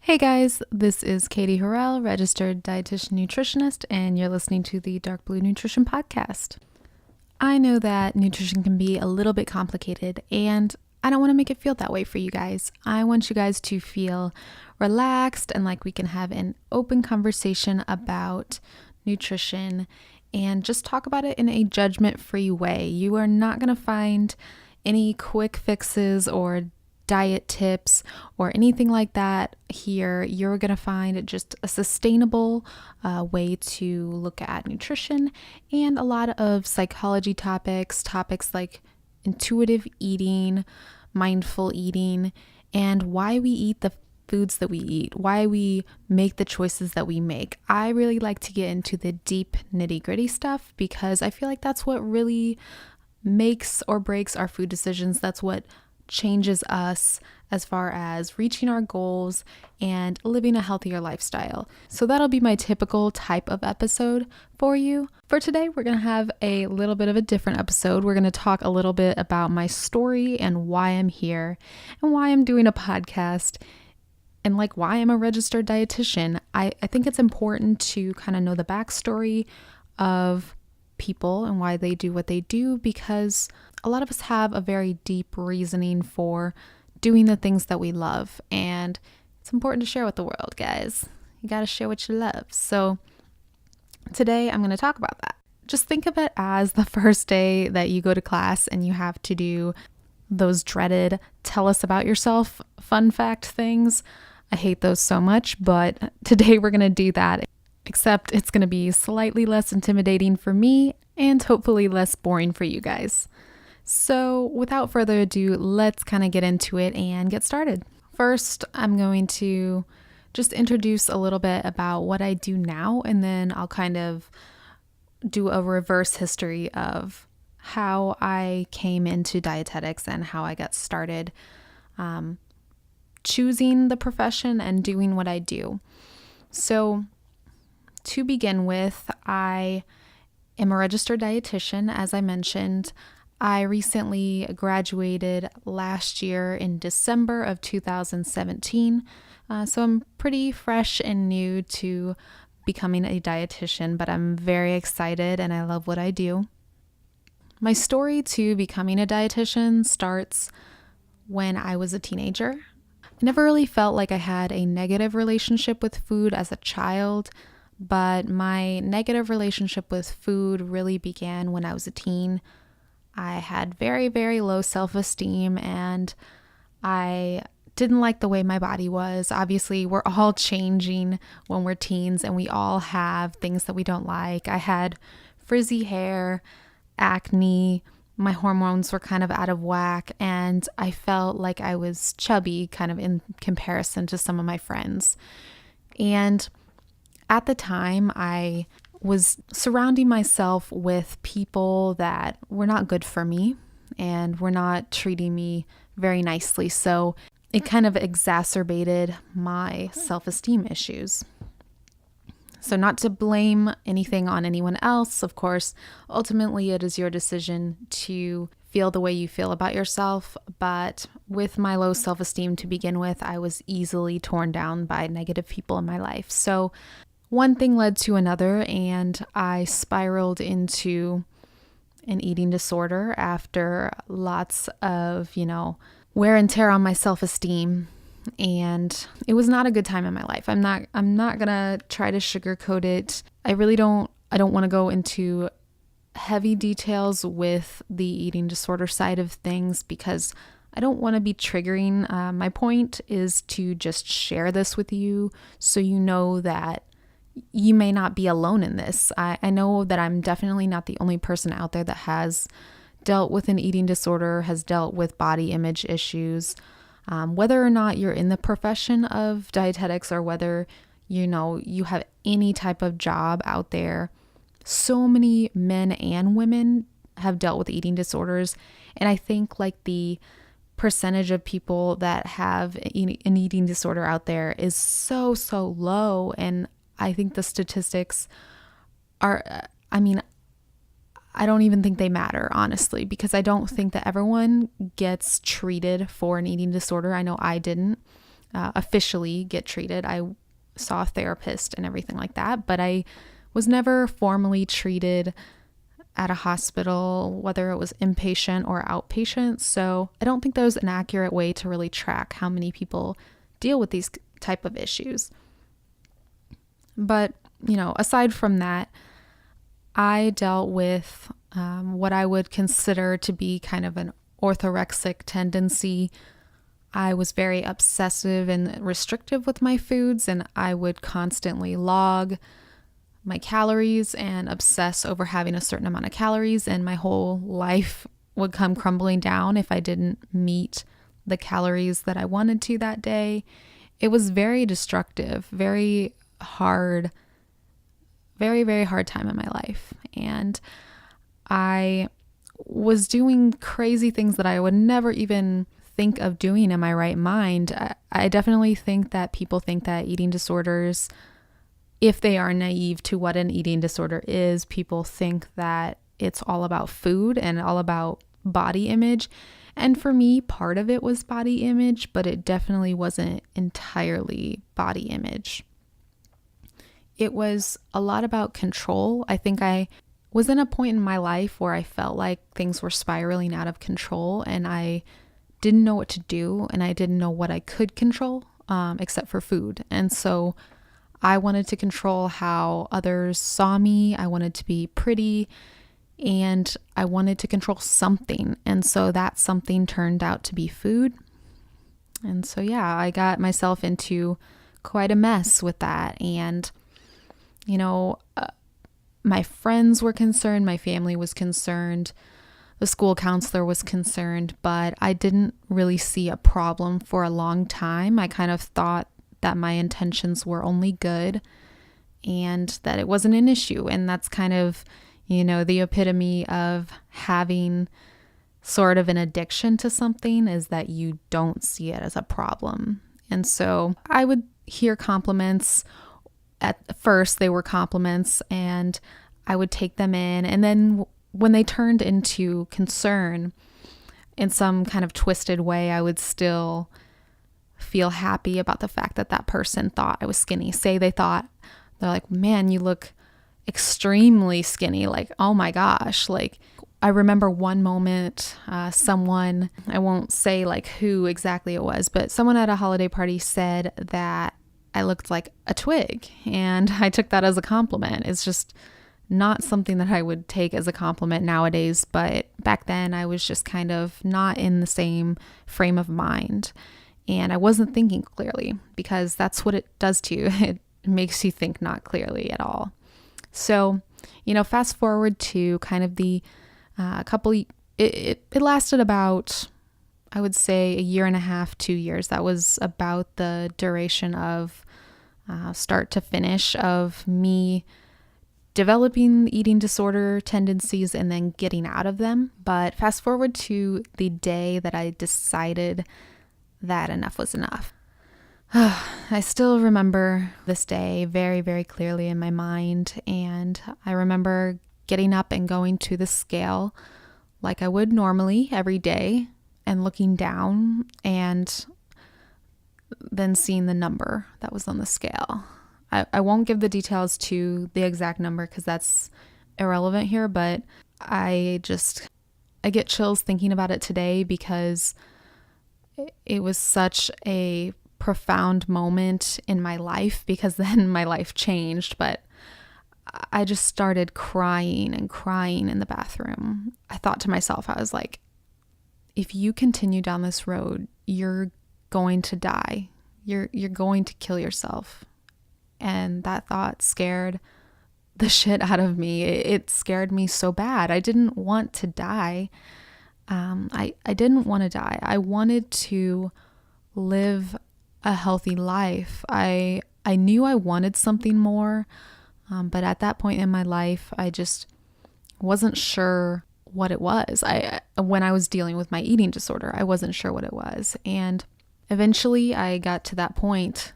Hey guys, this is Katie Harrell, registered dietitian nutritionist, and you're listening to the Dark Blue Nutrition podcast. I know that nutrition can be a little bit complicated, and I don't want to make it feel that way for you guys. I want you guys to feel relaxed and like we can have an open conversation about nutrition and just talk about it in a judgment-free way. You are not going to find any quick fixes or diet tips or anything like that here. You're going to find just a sustainable way to look at nutrition and a lot of psychology topics like intuitive eating, mindful eating, and why we eat the foods that we eat, why we make the choices that we make. I really like to get into the deep nitty-gritty stuff because I feel like that's what really makes or breaks our food decisions. That's what changes us as far as reaching our goals and living a healthier lifestyle. So that'll be my typical type of episode for you. For today, we're going to have a little bit of a different episode. We're going to talk a little bit about my story and why I'm here and why I'm doing a podcast and like why I'm a registered dietitian. I think it's important to kind of know the backstory of people and why they do what they do, because a lot of us have a very deep reasoning for doing the things that we love, and it's important to share with the world, guys. You got to share what you love. So today I'm going to talk about that. Just think of it as the first day that you go to class and you have to do those dreaded tell us about yourself fun fact things. I hate those so much, but today we're going to do that, except it's going to be slightly less intimidating for me and hopefully less boring for you guys. So without further ado, let's kind of get into it and get started. First, I'm going to just introduce a little bit about what I do now, and then I'll kind of do a reverse history of how I came into dietetics and how I got started choosing the profession and doing what I do. So to begin with, I am a registered dietitian, as I mentioned. I recently graduated last year in December of 2017, so I'm pretty fresh and new to becoming a dietitian, but I'm very excited and I love what I do. My story to becoming a dietitian starts when I was a teenager. I never really felt like I had a negative relationship with food as a child, but my negative relationship with food really began when I was a teen. I had very, very low self-esteem and I didn't like the way my body was. Obviously, we're all changing when we're teens and we all have things that we don't like. I had frizzy hair, acne, my hormones were kind of out of whack, and I felt like I was chubby kind of in comparison to some of my friends. And at the time, I was surrounding myself with people that were not good for me and were not treating me very nicely. So it kind of exacerbated my self-esteem issues. So not to blame anything on anyone else, of course, ultimately it is your decision to feel the way you feel about yourself. But with my low self-esteem to begin with, I was easily torn down by negative people in my life. So one thing led to another, and I spiraled into an eating disorder after lots of, wear and tear on my self-esteem. And it was not a good time in my life. I'm not gonna try to sugarcoat it. I don't want to go into heavy details with the eating disorder side of things because I don't want to be triggering. My point is to just share this with you so you know that you may not be alone in this. I know that I'm definitely not the only person out there that has dealt with an eating disorder, has dealt with body image issues. Whether or not you're in the profession of dietetics or whether, you have any type of job out there, so many men and women have dealt with eating disorders. And I think like the percentage of people that have an eating disorder out there is so low. And I think the statistics are, I don't even think they matter, honestly, because I don't think that everyone gets treated for an eating disorder. I know I didn't. officially get treated. I saw a therapist and everything like that, but I was never formally treated at a hospital, whether it was inpatient or outpatient. So I don't think there's an accurate way to really track how many people deal with these type of issues. But, aside from that, I dealt with what I would consider to be kind of an orthorexic tendency. I was very obsessive and restrictive with my foods, and I would constantly log my calories and obsess over having a certain amount of calories, and my whole life would come crumbling down if I didn't meet the calories that I wanted to that day. It was very destructive, very hard, very, very hard time in my life. And I was doing crazy things that I would never even think of doing in my right mind. I definitely think that people think that eating disorders, if they are naive to what an eating disorder is, people think that it's all about food and all about body image. And for me, part of it was body image, but it definitely wasn't entirely body image. It was a lot about control. I think I was in a point in my life where I felt like things were spiraling out of control, and I didn't know what to do, and I didn't know what I could control, except for food. And so I wanted to control how others saw me. I wanted to be pretty, and I wanted to control something. And so that something turned out to be food. And so, I got myself into quite a mess with that. And, my friends were concerned. My family was concerned. The school counselor was concerned, but I didn't really see a problem for a long time. I kind of thought that my intentions were only good and that it wasn't an issue. And that's kind of, the epitome of having sort of an addiction to something, is that you don't see it as a problem. And so I would hear compliments. At first, they were compliments, and I would take them in. And then when they turned into concern in some kind of twisted way, I would still feel happy about the fact that that person thought I was skinny. Say they're like, man, you look extremely skinny. Like, oh my gosh. Like, I remember one moment, someone, I won't say like who exactly it was, but someone at a holiday party said that I looked like a twig, and I took that as a compliment. It's just not something that I would take as a compliment nowadays, but back then I was just kind of not in the same frame of mind, and I wasn't thinking clearly, because that's what it does to you. It makes you think not clearly at all. So, fast forward to kind of the it lasted about, I would say, 1.5 to 2 years. That was about the duration of start to finish of me developing eating disorder tendencies and then getting out of them. But fast forward to the day that I decided that enough was enough. I still remember this day very, very clearly in my mind. And I remember getting up and going to the scale like I would normally every day, and looking down and then seeing the number that was on the scale. I won't give the details to the exact number because that's irrelevant here, but I get chills thinking about it today, because it was such a profound moment in my life, because then my life changed. But I just started crying and crying in the bathroom. I thought to myself, I was like, if you continue down this road, you're going to die. You're going to kill yourself. And that thought scared the shit out of me. It scared me so bad. I didn't want to die. I didn't want to die. I wanted to live a healthy life. I knew I wanted something more, but at that point in my life, I just wasn't sure what it was. When I was dealing with my eating disorder, I wasn't sure what it was. And eventually I got to that point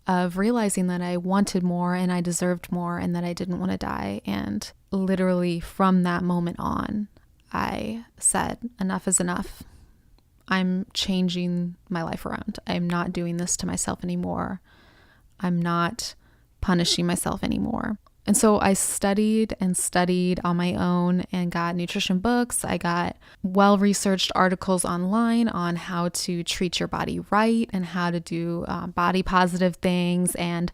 of realizing that I wanted more and I deserved more and that I didn't want to die. And literally from that moment on, I said, enough is enough. I'm changing my life around. I'm not doing this to myself anymore. I'm not punishing myself anymore. And so I studied and studied on my own and got nutrition books. I got well-researched articles online on how to treat your body right and how to do body positive things. And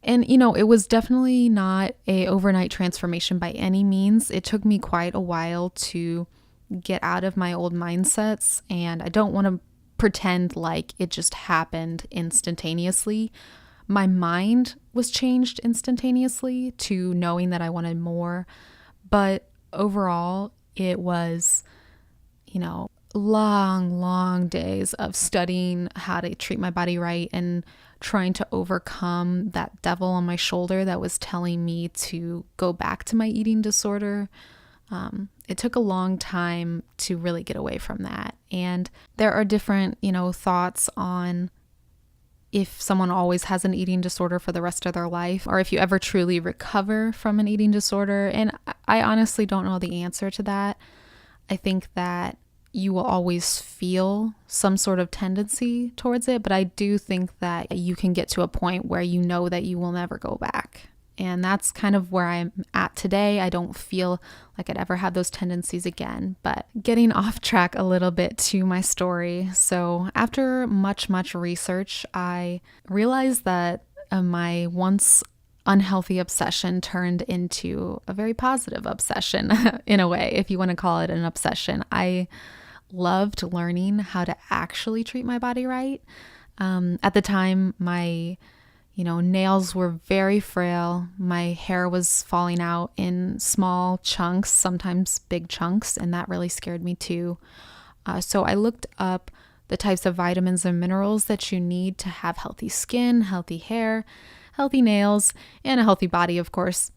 it was definitely not a overnight transformation by any means. It took me quite a while to get out of my old mindsets, and I don't want to pretend like it just happened instantaneously. My mind was changed instantaneously to knowing that I wanted more, but overall it was, long days of studying how to treat my body right and trying to overcome that devil on my shoulder that was telling me to go back to my eating disorder. It took a long time to really get away from that. And there are different, thoughts on if someone always has an eating disorder for the rest of their life, or if you ever truly recover from an eating disorder. And I honestly don't know the answer to that. I think that you will always feel some sort of tendency towards it, but I do think that you can get to a point where you know that you will never go back. And that's kind of where I'm at today. I don't feel like I'd ever have those tendencies again. But getting off track a little bit to my story. So after much research, I realized that my once unhealthy obsession turned into a very positive obsession in a way, if you want to call it an obsession. I loved learning how to actually treat my body right. At the time, my nails were very frail. My hair was falling out in small chunks, sometimes big chunks, and that really scared me too. So I looked up the types of vitamins and minerals that you need to have healthy skin, healthy hair, healthy nails, and a healthy body, of course.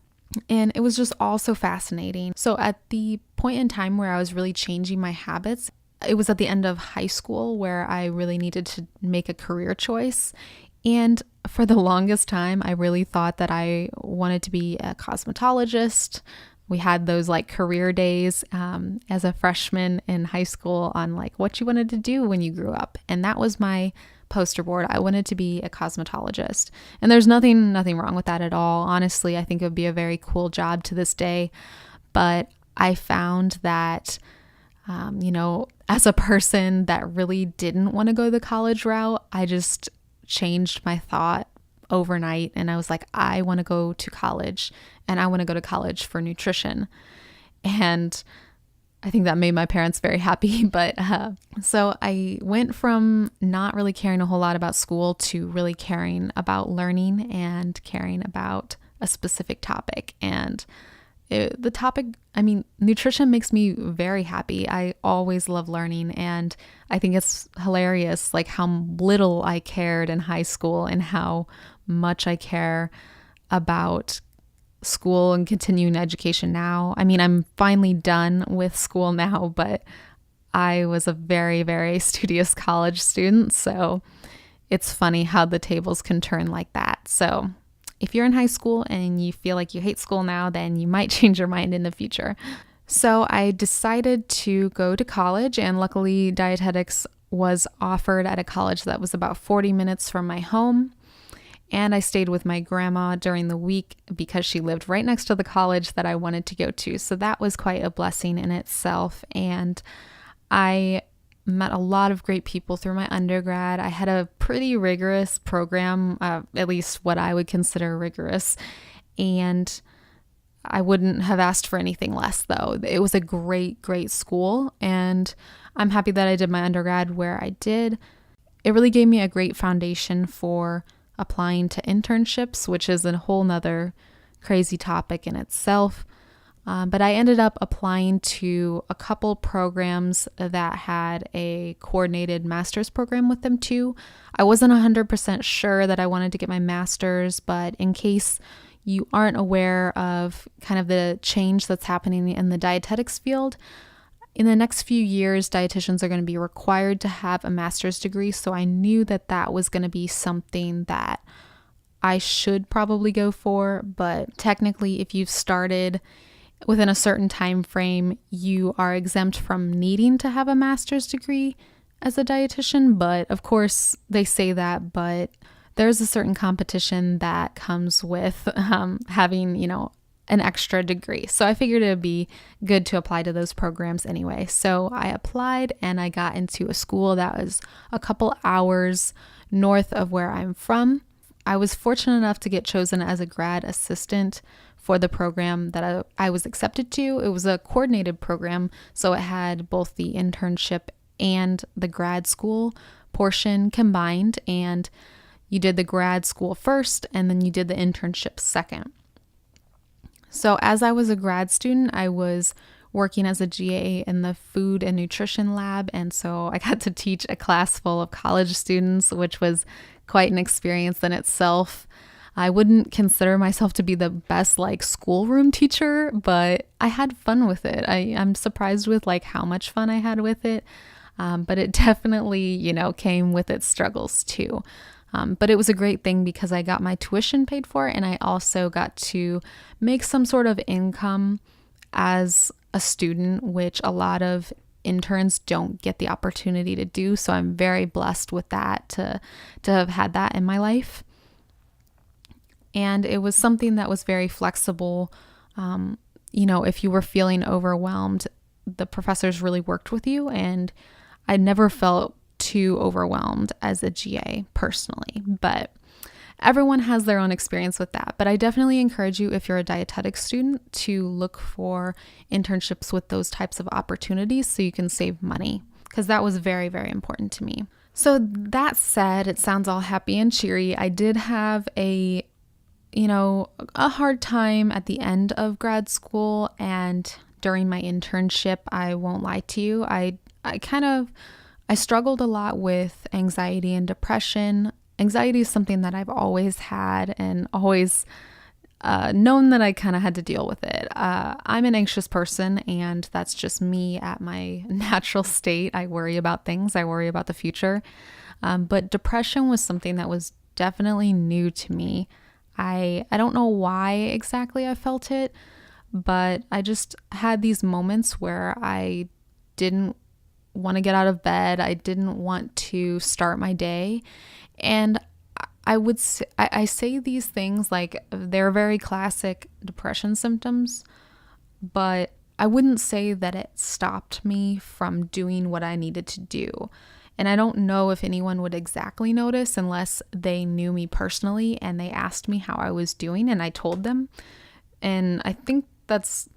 And it was just all so fascinating. So at the point in time where I was really changing my habits, it was at the end of high school where I really needed to make a career choice. And for the longest time, I really thought that I wanted to be a cosmetologist. We had those career days as a freshman in high school on what you wanted to do when you grew up. And that was my poster board. I wanted to be a cosmetologist. And there's nothing wrong with that at all. Honestly, I think it would be a very cool job to this day. But I found that, as a person that really didn't want to go the college route, I just changed my thought overnight. And I was like, I want to go to college, and I want to go to college for nutrition. And I think that made my parents very happy. But so I went from not really caring a whole lot about school to really caring about learning and caring about a specific topic. And the topic, nutrition makes me very happy. I always love learning, and I think it's hilarious how little I cared in high school and how much I care about school and continuing education now. I'm finally done with school now, but I was a very, very studious college student, so it's funny how the tables can turn like that. So if you're in high school and you feel like you hate school now, then you might change your mind in the future. So I decided to go to college, and luckily dietetics was offered at a college that was about 40 minutes from my home. And I stayed with my grandma during the week because she lived right next to the college that I wanted to go to. So that was quite a blessing in itself. And I met a lot of great people through my undergrad. I had a pretty rigorous program, at least what I would consider rigorous. And I wouldn't have asked for anything less, though. It was a great, great school. And I'm happy that I did my undergrad where I did. It really gave me a great foundation for applying to internships, which is a whole nother crazy topic in itself. But I ended up applying to a couple programs that had a coordinated master's program with them too. I wasn't 100% sure that I wanted to get my master's, but in case you aren't aware of kind of the change that's happening in the dietetics field, in the next few years, dietitians are going to be required to have a master's degree. So I knew that that was going to be something that I should probably go for. But technically, if you've started within a certain time frame, you are exempt from needing to have a master's degree. as a dietitian, but of course they say that, but there's a certain competition that comes with having, an extra degree. So I figured it would be good to apply to those programs anyway. So I applied and I got into a school that was a couple hours north of where I'm from. I was fortunate enough to get chosen as a grad assistant for the program that I was accepted to. It was a coordinated program, so it had both the internship and the grad school portion combined, and you did the grad school first and then you did the internship second. So as I was a grad student, I was working as a GA in the food and nutrition lab, and so I got to teach a class full of college students, which was quite an experience in itself. I wouldn't consider myself to be the best schoolroom teacher, but I had fun with it. I'm surprised with how much fun I had with it, but it definitely came with its struggles too. But it was a great thing because I got my tuition paid for and I also got to make some sort of income as a student, which a lot of interns don't get the opportunity to do. So I'm very blessed with that, to have had that in my life. And it was something that was very flexible. If you were feeling overwhelmed, the professors really worked with you, and I never felt too overwhelmed as a GA personally, but everyone has their own experience with that. But I definitely encourage you, if you're a dietetic student, to look for internships with those types of opportunities so you can save money, because that was very, very important to me. So that said, it sounds all happy and cheery. I did have a hard time at the end of grad school and during my internship. I won't lie to you. I struggled a lot with anxiety and depression. Anxiety is something that I've always had and always known that I kind of had to deal with it. I'm an anxious person, and that's just me at my natural state. I worry about things. I worry about the future. But depression was something that was definitely new to me. I don't know why exactly I felt it, but I just had these moments where I didn't want to get out of bed. I didn't want to start my day. And I say these things like they're very classic depression symptoms, but I wouldn't say that it stopped me from doing what I needed to do. And I don't know if anyone would exactly notice unless they knew me personally and they asked me how I was doing and I told them. And I think that's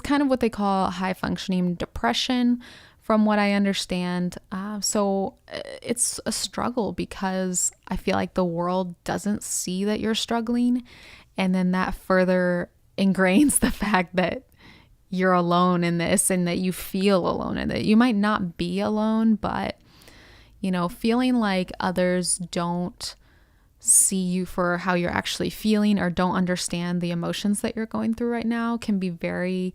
kind of what they call high functioning depression, from what I understand. So it's a struggle because I feel like the world doesn't see that you're struggling. And then that further ingrains the fact that you're alone in this and that you feel alone in it. You might not be alone, but, feeling like others don't see you for how you're actually feeling or don't understand the emotions that you're going through right now can be very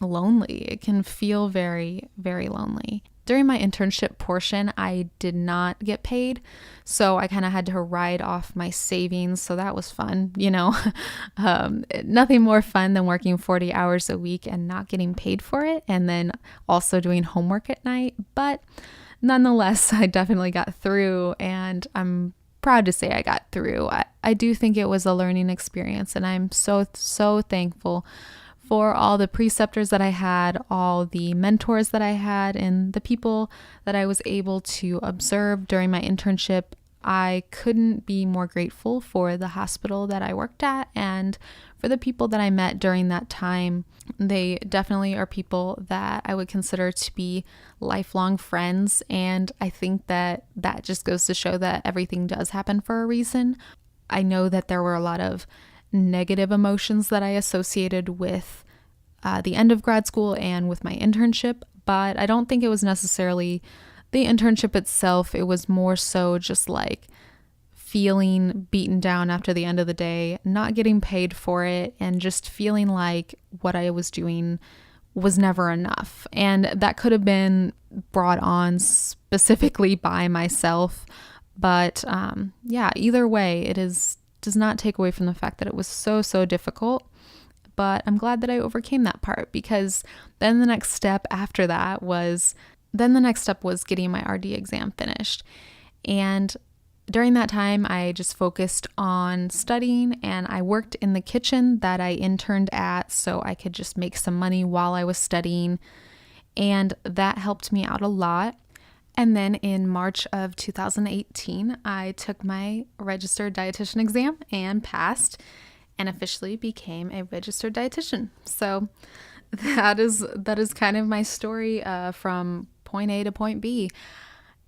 lonely. It can feel very, very lonely. During my internship portion, I did not get paid, so I kind of had to write off my savings, so that was fun, nothing more fun than working 40 hours a week and not getting paid for it, and then also doing homework at night. But nonetheless, I definitely got through, and I'm proud to say I got through. I do think it was a learning experience, and I'm so, so thankful for all the preceptors that I had, all the mentors that I had, and the people that I was able to observe during my internship. I couldn't be more grateful for the hospital that I worked at and for the people that I met during that time. They definitely are people that I would consider to be lifelong friends, and I think that just goes to show that everything does happen for a reason. I know that there were a lot of negative emotions that I associated with the end of grad school and with my internship, but I don't think it was necessarily the internship itself. It was more so just feeling beaten down after the end of the day, not getting paid for it, and just feeling like what I was doing was never enough. And that could have been brought on specifically by myself, but either way, does not take away from the fact that it was so, so difficult. But I'm glad that I overcame that part, because then the next step after that was then the next step was getting my RD exam finished. And during that time, I just focused on studying, and I worked in the kitchen that I interned at so I could just make some money while I was studying. And that helped me out a lot. And then in March of 2018, I took my registered dietitian exam and passed and officially became a registered dietitian. So that is kind of my story from point A to point B.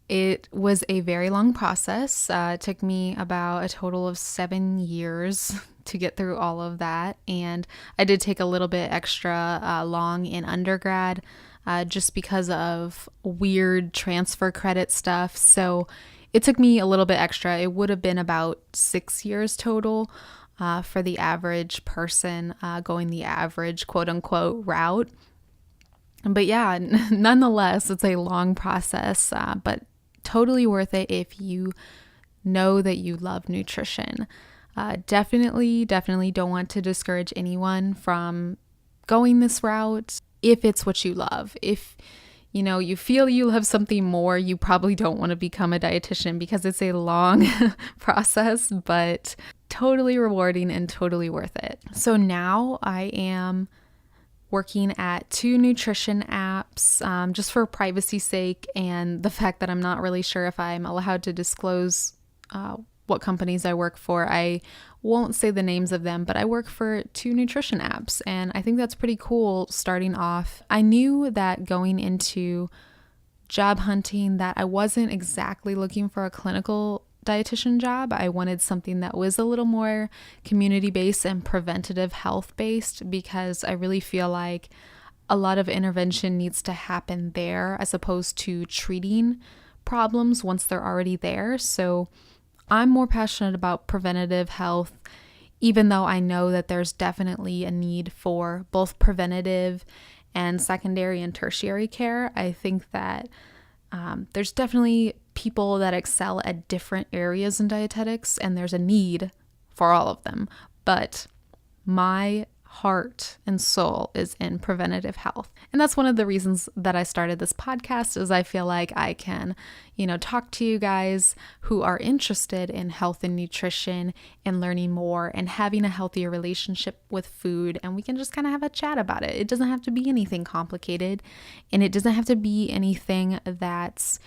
It was a very long process. It took me about a total of 7 years to get through all of that. And I did take a little bit extra long in undergrad just because of weird transfer credit stuff. So it took me a little bit extra. It would have been about 6 years total for the average person going the average quote unquote route. But yeah, nonetheless, it's a long process, but totally worth it if you know that you love nutrition. Definitely don't want to discourage anyone from going this route if it's what you love. If you feel you love something more, you probably don't want to become a dietitian because it's a long process, but totally rewarding and totally worth it. So now I am working at 2 nutrition apps just for privacy's sake and the fact that I'm not really sure if I'm allowed to disclose what companies I work for. I won't say the names of them, but I work for 2 nutrition apps, and I think that's pretty cool starting off. I knew that going into job hunting that I wasn't exactly looking for a clinical dietitian job. I wanted something that was a little more community-based and preventative health-based because I really feel like a lot of intervention needs to happen there as opposed to treating problems once they're already there. So I'm more passionate about preventative health, even though I know that there's definitely a need for both preventative and secondary and tertiary care. I think that there's definitely people that excel at different areas in dietetics, and there's a need for all of them. But my heart and soul is in preventative health. And that's one of the reasons that I started this podcast, is I feel like I can, talk to you guys who are interested in health and nutrition and learning more and having a healthier relationship with food. And we can just kind of have a chat about it. It doesn't have to be anything complicated, and it doesn't have to be anything that's,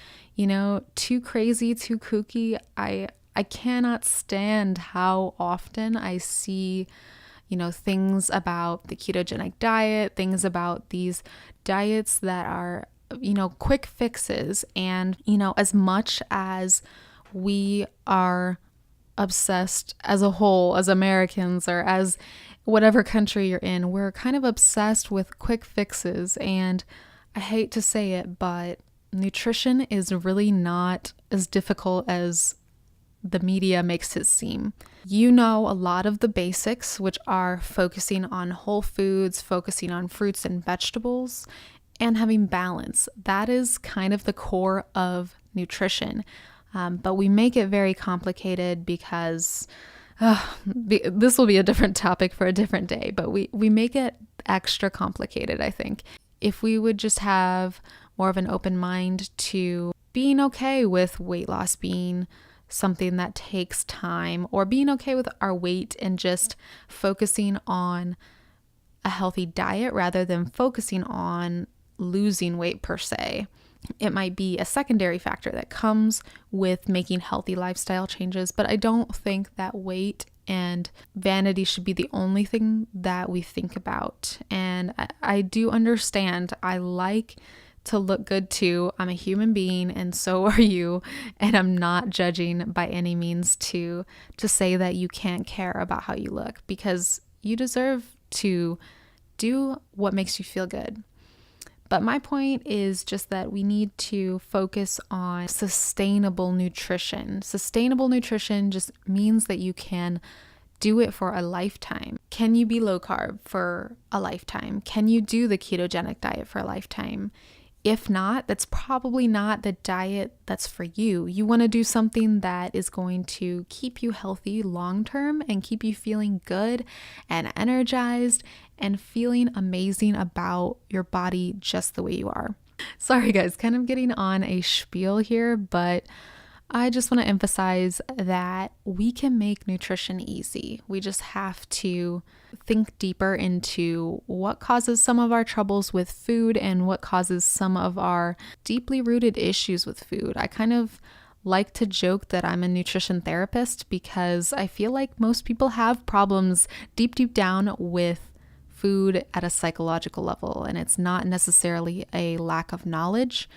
too crazy, too kooky. I cannot stand how often I see things about the ketogenic diet, things about these diets that are, quick fixes. And, as much as we are obsessed as a whole, as Americans or as whatever country you're in, we're kind of obsessed with quick fixes. And I hate to say it, but nutrition is really not as difficult as the media makes it seem. A lot of the basics, which are focusing on whole foods, focusing on fruits and vegetables, and having balance. That is kind of the core of nutrition. But we make it very complicated because this will be a different topic for a different day, but we make it extra complicated, I think. If we would just have more of an open mind to being okay with weight loss being something that takes time, or being okay with our weight and just focusing on a healthy diet rather than focusing on losing weight per se. It might be a secondary factor that comes with making healthy lifestyle changes, but I don't think that weight and vanity should be the only thing that we think about. And I do understand. I like to look good too. I'm a human being, and so are you. And I'm not judging by any means to say that you can't care about how you look, because you deserve to do what makes you feel good. But my point is just that we need to focus on sustainable nutrition. Sustainable nutrition just means that you can do it for a lifetime. Can you be low carb for a lifetime? Can you do the ketogenic diet for a lifetime? If not, that's probably not the diet that's for you. You want to do something that is going to keep you healthy long term and keep you feeling good and energized and feeling amazing about your body just the way you are. Sorry guys, kind of getting on a spiel here, but I just want to emphasize that we can make nutrition easy. We just have to think deeper into what causes some of our troubles with food and what causes some of our deeply rooted issues with food. I kind of like to joke that I'm a nutrition therapist because I feel like most people have problems deep down with food at a psychological level, and it's not necessarily a lack of knowledge.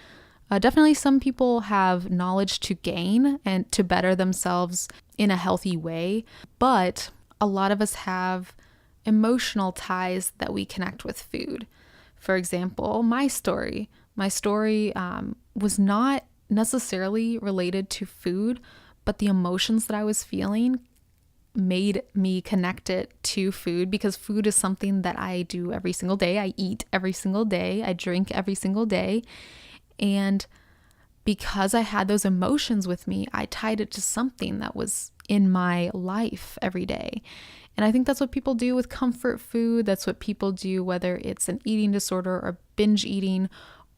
Definitely some people have knowledge to gain and to better themselves in a healthy way, but a lot of us have emotional ties that we connect with food. For example, my story. My story was not necessarily related to food, but the emotions that I was feeling made me connect it to food because food is something that I do every single day. I eat every single day. I drink every single day. And because I had those emotions with me, I tied it to something that was in my life every day. And I think that's what people do with comfort food. That's what people do, whether it's an eating disorder or binge eating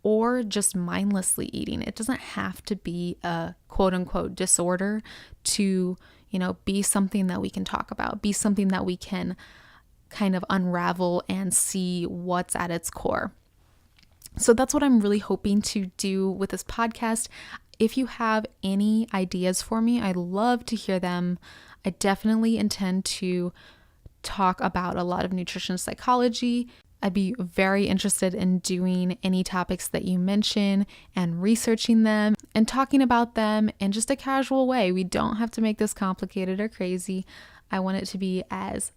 or just mindlessly eating. It doesn't have to be a quote unquote disorder to, be something that we can talk about, be something that we can kind of unravel and see what's at its core. So that's what I'm really hoping to do with this podcast. If you have any ideas for me, I'd love to hear them. I definitely intend to talk about a lot of nutrition psychology. I'd be very interested in doing any topics that you mention and researching them and talking about them in just a casual way. We don't have to make this complicated or crazy. I want it to be as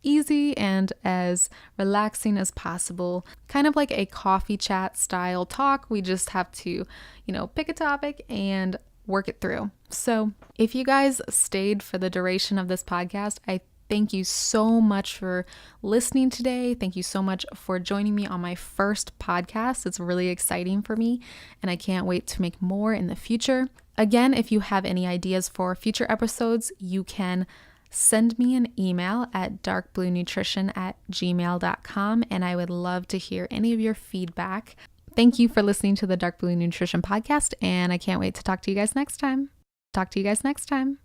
easy and as relaxing as possible, kind of like a coffee chat style talk. We just have to, pick a topic and work it through. So if you guys stayed for the duration of this podcast, I thank you so much for listening today. Thank you so much for joining me on my first podcast. It's really exciting for me, and I can't wait to make more in the future. Again, if you have any ideas for future episodes, you can send me an email at darkbluenutrition@gmail.com, and I would love to hear any of your feedback. Thank you for listening to the Dark Blue Nutrition podcast, and I can't wait to talk to you guys next time. Talk to you guys next time.